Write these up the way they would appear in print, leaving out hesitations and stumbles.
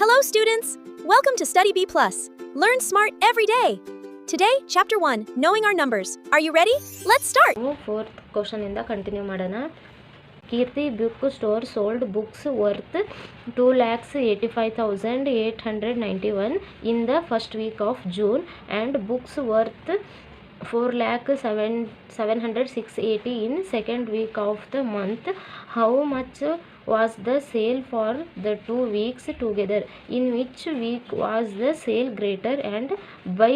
Hello, students! Welcome to Study B+. Learn smart every day. Today, Chapter 1, Knowing Our Numbers. Are you ready? Let's start! Fourth question ಇಂದ continue ಮಾಡೋಣ. Keerthi book store sold books worth 2,85,891 in the first week of June and books worth 4,706,80 in second week of the month. How much was the sale for the 2 weeks together? In which week was the sale greater and by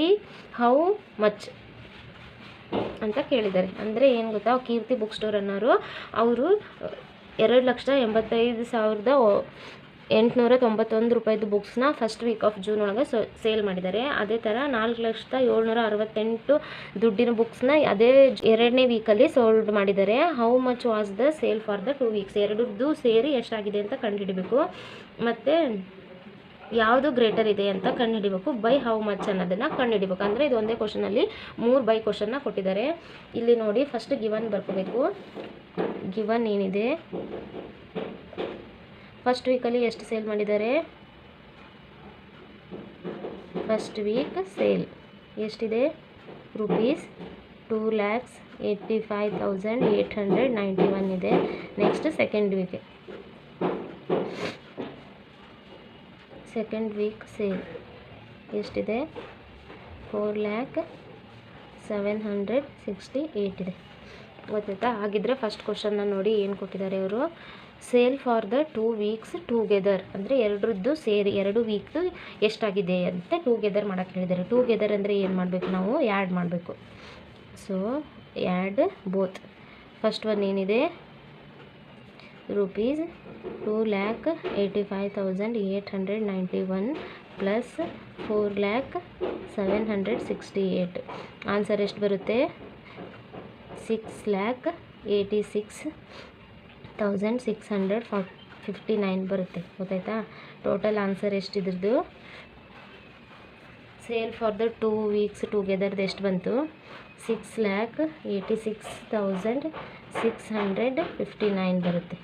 how much? ಅಂತ ಕೇಳಿದ್ದಾರೆ. ಅಂದರೆ ಏನು ಗೊತ್ತಾ, ಕೀರ್ತಿ book store ಅನ್ನೋರು ಅವರು 2,87,891 ರೂಪಾಯಿದು ಬುಕ್ಸ್ನ first week of June ಒಳಗೆ sale ಮಾಡಿದ್ದಾರೆ. ಅದೇ ಥರ 4,768,000 ದುಡ್ಡಿನ ಬುಕ್ಸ್ನ ಅದೇ ಎರಡನೇ ವೀಕಲ್ಲಿ ಸೋಲ್ಡ್ ಮಾಡಿದ್ದಾರೆ. How much was the sale for the 2 weeks, ಎರಡದ್ದು ಸೇರಿ ಎಷ್ಟಾಗಿದೆ ಅಂತ ಕಂಡುಹಿಡಬೇಕು. ಮತ್ತು ಯಾವುದು ಗ್ರೇಟರ್ ಇದೆ ಅಂತ ಕಂಡುಹಿಡಿಬೇಕು. ಬೈ ಹೌ ಮಚ್ ಅನ್ನೋದನ್ನು ಕಂಡುಹಿಡಿಬೇಕು. ಅಂದರೆ ಇದು ಒಂದೇ ಕ್ವಶನಲ್ಲಿ 3 ಬೈ ಕ್ವಶನ್ನ ಕೊಟ್ಟಿದ್ದಾರೆ. ಇಲ್ಲಿ ನೋಡಿ, ಫಸ್ಟ್ ಗಿವನ್ ಬರ್ಕೋಬೇಕು. ಗಿವನ್ ಏನಿದೆ, ಫಸ್ಟ್ ವೀಕಲ್ಲಿ ಎಷ್ಟು ಸೇಲ್ ಮಾಡಿದ್ದಾರೆ, ಫಸ್ಟ್ ವೀಕ್ ಸೇಲ್ ಎಷ್ಟಿದೆ, ₹2,85,891 ಇದೆ. ನೆಕ್ಸ್ಟ್ ಸೆಕೆಂಡ್ ವೀಕ್ ಸೇಲ್ ಎಷ್ಟಿದೆ, 4,768 ಇದೆ. ಗೊತ್ತಾಯ್ತಾ? ಹಾಗಿದ್ರೆ ಫಸ್ಟ್ ಕ್ವಶನ್ನ ನೋಡಿ ಏನು ಕೊಟ್ಟಿದ್ದಾರೆ ಅವರು. Sale for the 2 weeks together, ಅಂದರೆ ಎರಡರದ್ದು ಸೇರಿ 2 ವೀಕ್ದು ಎಷ್ಟಾಗಿದೆ ಅಂತ ಟುಗೆದರ್ ಮಾಡೋಕ್ಕೆ ಹೇಳಿದ್ದಾರೆ. ಟುಗೆದರ್ ಅಂದರೆ ಏನು ಮಾಡಬೇಕು, ನಾವು ಆ್ಯಡ್ ಮಾಡಬೇಕು. So add both. First one ಏನಿದೆ, ₹2,85,891 ಪ್ಲಸ್ 4,768. ಆನ್ಸರ್ ಎಷ್ಟು ಬರುತ್ತೆ, 6,86,659 ಬರುತ್ತೆ. ಗೊತ್ತಾಯ್ತಾ? ಟೋಟಲ್ ಆನ್ಸರ್ ಎಷ್ಟಿದ್ರದ್ದು, ಸೇಲ್ ಫಾರ್ ದ 2 ವೀಕ್ಸ್ ಟುಗೆದರ್ದು ಎಷ್ಟು ಬಂತು, 6,86,659 ಬರುತ್ತೆ.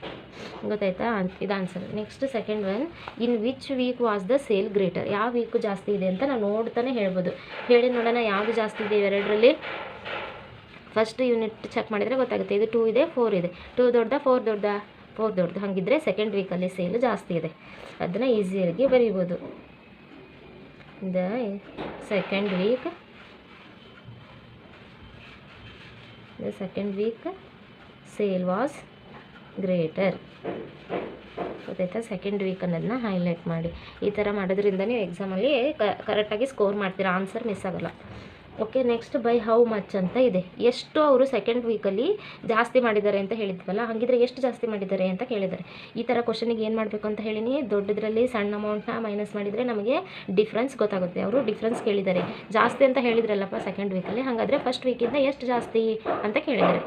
ಗೊತ್ತಾಯ್ತಾ? ಇದು answer. Next second one, in which week was the sale greater, ಯಾವ ವೀಕು ಜಾಸ್ತಿ ಇದೆ ಅಂತ ನಾವು ನೋಡ್ತಾನೆ ಹೇಳ್ಬೋದು. ಹೇಳಿ ನೋಡೋಣ ಯಾವುದು ಜಾಸ್ತಿ ಇದೆ ಇವೆರಡರಲ್ಲಿ. ಫಸ್ಟ್ ಯೂನಿಟ್ ಚೆಕ್ ಮಾಡಿದರೆ ಗೊತ್ತಾಗುತ್ತೆ. ಇದು 2 ಇದೆ, 4 ಇದೆ. 2 ದೊಡ್ಡದ, 4 ದೊಡ್ಡದ, 4 ದೊಡ್ಡದು. ಹಾಗಿದ್ರೆ ಸೆಕೆಂಡ್ ವೀಕಲ್ಲಿ ಸೇಲ್ ಜಾಸ್ತಿ ಇದೆ. ಅದನ್ನು ಈಸಿಯಾಗಿ ಬರೀಬೋದು. The second week sale was greater. ಗೊತ್ತಾಯ್ತಾ? ಸೆಕೆಂಡ್ ವೀಕ್ ಅನ್ನೋದನ್ನ ಹೈಲೈಟ್ ಮಾಡಿ. ಈ ಥರ ಮಾಡೋದ್ರಿಂದ ನೀವು ಎಕ್ಸಾಮಲ್ಲಿ ಕರೆಕ್ಟಾಗಿ ಸ್ಕೋರ್ ಮಾಡ್ತೀರಾ, ಆನ್ಸರ್ ಮಿಸ್ ಆಗೋಲ್ಲ. Okay, next by how much ಅಂತ ಇದೆ. ಎಷ್ಟು ಅವರು ಸೆಕೆಂಡ್ ವೀಕಲ್ಲಿ ಜಾಸ್ತಿ ಮಾಡಿದ್ದಾರೆ ಅಂತ ಹೇಳಿದ್ವಲ್ಲ, ಹಾಗಿದ್ರೆ ಎಷ್ಟು ಜಾಸ್ತಿ ಮಾಡಿದ್ದಾರೆ ಅಂತ ಕೇಳಿದ್ದಾರೆ. ಈ ಥರ ಕ್ವಶನಿಗೆ ಏನು ಮಾಡಬೇಕು ಅಂತ ಹೇಳಿನಿ, ದೊಡ್ಡದ್ರಲ್ಲಿ ಸಣ್ಣ ಅಮೌಂಟ್ನ ಮೈನಸ್ ಮಾಡಿದರೆ ನಮಗೆ ಡಿಫ್ರೆನ್ಸ್ ಗೊತ್ತಾಗುತ್ತೆ. ಅವರು ಡಿಫ್ರೆನ್ಸ್ ಕೇಳಿದ್ದಾರೆ. ಜಾಸ್ತಿ ಅಂತ ಹೇಳಿದ್ರಲ್ಲಪ್ಪ ಸೆಕೆಂಡ್ ವೀಕಲ್ಲಿ, ಹಾಗಾದರೆ ಫಸ್ಟ್ ವೀಕಿಂದ ಎಷ್ಟು ಜಾಸ್ತಿ ಅಂತ ಕೇಳಿದ್ದಾರೆ.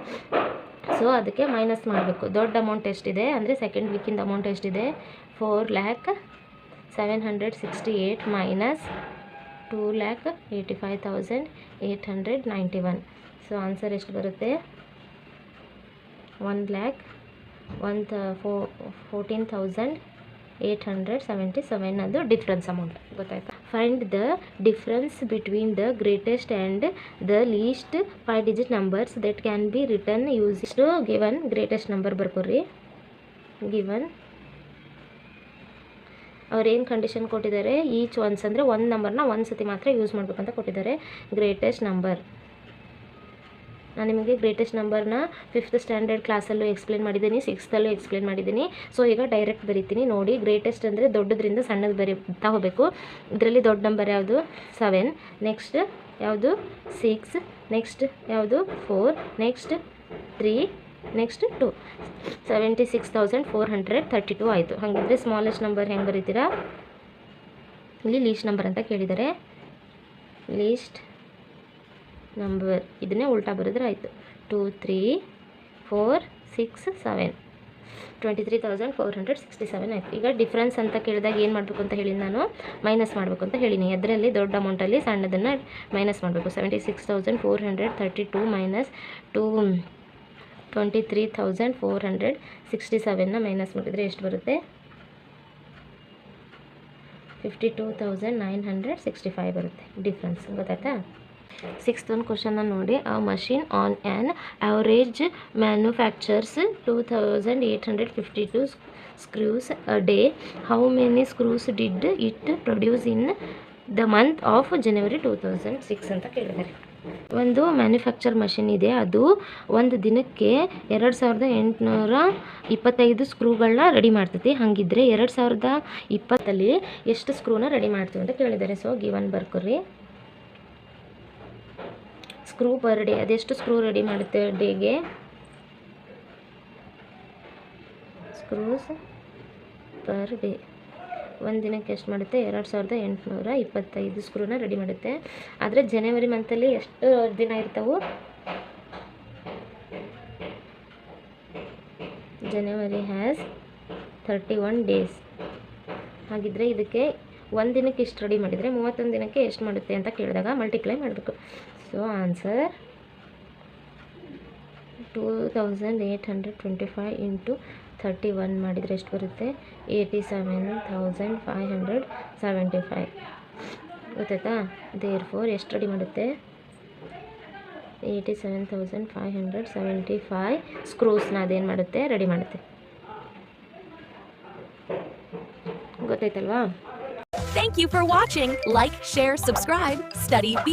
ಸೊ ಅದಕ್ಕೆ ಮೈನಸ್ ಮಾಡಬೇಕು. ದೊಡ್ಡ ಅಮೌಂಟ್ ಎಷ್ಟಿದೆ ಅಂದರೆ ಸೆಕೆಂಡ್ ವೀಕಿಂದ ಅಮೌಂಟ್ ಎಷ್ಟಿದೆ, 4,768 ಮೈನಸ್ 2,85,891. ಸೊ ಆನ್ಸರ್ ಎಷ್ಟು ಬರುತ್ತೆ, 1,14,877 ಅದು ಡಿಫ್ರೆನ್ಸ್ ಅಮೌಂಟ್. ಗೊತ್ತಾಯ್ತಾ? Find the difference between the greatest and the least 5 digit numbers that can be written use given. Greatest number ಬರ್ಕೊಡ್ರಿ. ಗಿವನ್ ಅವ್ರೇನು ಕಂಡೀಷನ್ ಕೊಟ್ಟಿದ್ದಾರೆ, ಈಚ್ ಒನ್ಸ್ ಅಂದರೆ ಒಂದು ನಂಬರ್ನ ಒಂದು ಸತಿ ಮಾತ್ರ ಯೂಸ್ ಮಾಡಬೇಕಂತ ಕೊಟ್ಟಿದ್ದಾರೆ. ಗ್ರೇಟೆಸ್ಟ್ ನಂಬರ್ ನಾನು ನಿಮಗೆ ಗ್ರೇಟೆಸ್ಟ್ ನಂಬರ್ನ 5th ಸ್ಟ್ಯಾಂಡರ್ಡ್ ಕ್ಲಾಸಲ್ಲೂ ಎಕ್ಸ್ಪ್ಲೇನ್ ಮಾಡಿದ್ದೀನಿ, 6thಲ್ಲೂ ಎಕ್ಸ್ಪ್ಲೇನ್ ಮಾಡಿದ್ದೀನಿ. ಸೊ ಈಗ ಡೈರೆಕ್ಟ್ ಬರೀತೀನಿ ನೋಡಿ. ಗ್ರೇಟೆಸ್ಟ್ ಅಂದರೆ ದೊಡ್ಡದ್ರಿಂದ ಸಣ್ಣದು ಬರೀತಾ ಹೋಗಬೇಕು. ಇದರಲ್ಲಿ ದೊಡ್ಡ ನಂಬರ್ ಯಾವುದು, 7. ನೆಕ್ಸ್ಟ್ ಯಾವುದು, 6. ನೆಕ್ಸ್ಟ್ ಯಾವುದು, 4. ನೆಕ್ಸ್ಟ್ 3. ನೆಕ್ಸ್ಟ್ 2. 76,432 ಆಯಿತು. ಹಾಗಿದ್ರೆ ಸ್ಮಾಲೆಸ್ಟ್ ನಂಬರ್ ಹೆಂಗೆ ಬರೀತೀರಾ, ಇಲ್ಲಿ ಲೀಸ್ಟ್ ನಂಬರ್ ಅಂತ ಕೇಳಿದ್ದಾರೆ. ಲೀಸ್ಟ್ ನಂಬರ್ ಇದನ್ನೇ ಉಲ್ಟಾ ಬರೆದ್ರೆ ಆಯಿತು. 2, 3, 4, 6, 7 23,467 ಆಯಿತು. ಈಗ ಡಿಫ್ರೆನ್ಸ್ ಅಂತ ಕೇಳಿದಾಗ ಏನು ಮಾಡಬೇಕು ಅಂತ ಹೇಳಿ, ನಾನು ಮೈನಸ್ ಮಾಡಬೇಕು ಅಂತ ಹೇಳಿನಿ. ಅದರಲ್ಲಿ ದೊಡ್ಡ ಅಮೌಂಟಲ್ಲಿ ಸಣ್ಣದನ್ನು ಮೈನಸ್ ಮಾಡಬೇಕು. 76,432 ಮೈನಸ್ 23,467ನ ಮೈನಸ್ ಮಾಡಿದರೆ ಎಷ್ಟು ಬರುತ್ತೆ, 52,965 ಬರುತ್ತೆ ಡಿಫ್ರೆನ್ಸ್. ಗೊತ್ತಾಯ್ತಾ? ಸಿಕ್ಸ್ತ್ ಒಂದು ಕ್ವಶನ್ನ ನೋಡಿ. A machine on an average manufactures 2,852 screws a day. How many screws did it produce in the month of January 2006 ಅಂತ ಕೇಳಿದ್ದಾರೆ. ಒಂದು ಮ್ಯಾನುಫ್ಯಾಕ್ಚರ್ ಮಷಿನ್ ಇದೆ, ಅದು ಒಂದು ದಿನಕ್ಕೆ 2,825 ಸ್ಕ್ರೂಗಳನ್ನ ರೆಡಿ ಮಾಡ್ತೈತಿ. ಹಾಗಿದ್ರೆ 2020 ಎಷ್ಟು ಸ್ಕ್ರೂನ ರೆಡಿ ಮಾಡ್ತೀವಿ ಅಂತ ಕೇಳಿದ್ದಾರೆ. ಸೊ ಗಿವನ್ ಬರ್ಕೊರಿ. ಸ್ಕ್ರೂ ಪರ್ ಡೇ, ಅದೆಷ್ಟು ಸ್ಕ್ರೂ ರೆಡಿ ಮಾಡುತ್ತೆ ಡೇಗೆ? ಸ್ಕ್ರೂಸ್ ಪರ್ ಡೇ ಒಂದು ದಿನಕ್ಕೆ ಎಷ್ಟು ಮಾಡುತ್ತೆ? 2,825 ಸ್ಕ್ರೂನ ರೆಡಿ ಮಾಡುತ್ತೆ. ಆದರೆ ಜನವರಿ ಮಂತಲ್ಲಿ ಎಷ್ಟು ದಿನ ಇರ್ತವೆ? ಜನವರಿ ಹ್ಯಾಸ್ 31 ಡೇಸ್. ಹಾಗಿದ್ರೆ ಇದಕ್ಕೆ ಒಂದು ದಿನಕ್ಕೆ ಇಷ್ಟು ರೆಡಿ ಮಾಡಿದರೆ 31 ದಿನಕ್ಕೆ ಎಷ್ಟು ಮಾಡುತ್ತೆ ಅಂತ ಕೇಳಿದಾಗ ಮಲ್ಟಿಪ್ಲೈ ಮಾಡಬೇಕು. ಸೊ ಆನ್ಸರ್ 2,825 ಇಂಟು 31 ಮಾಡಿದರೆ ಎಷ್ಟು ಬರುತ್ತೆ? 87,575. ಗೊತ್ತಾಯ್ತಾ? ದೇರ್ ಫೋರ್ ಎಷ್ಟು ರೆಡಿ ಮಾಡುತ್ತೆ? 87,575 ಸ್ಕ್ರೂಸ್ನ ಅದೇನು ಮಾಡುತ್ತೆ? ರೆಡಿ ಮಾಡುತ್ತೆ. ಗೊತ್ತಾಯ್ತಲ್ವಾ? Thank you for watching. Like, share, subscribe. Study B+.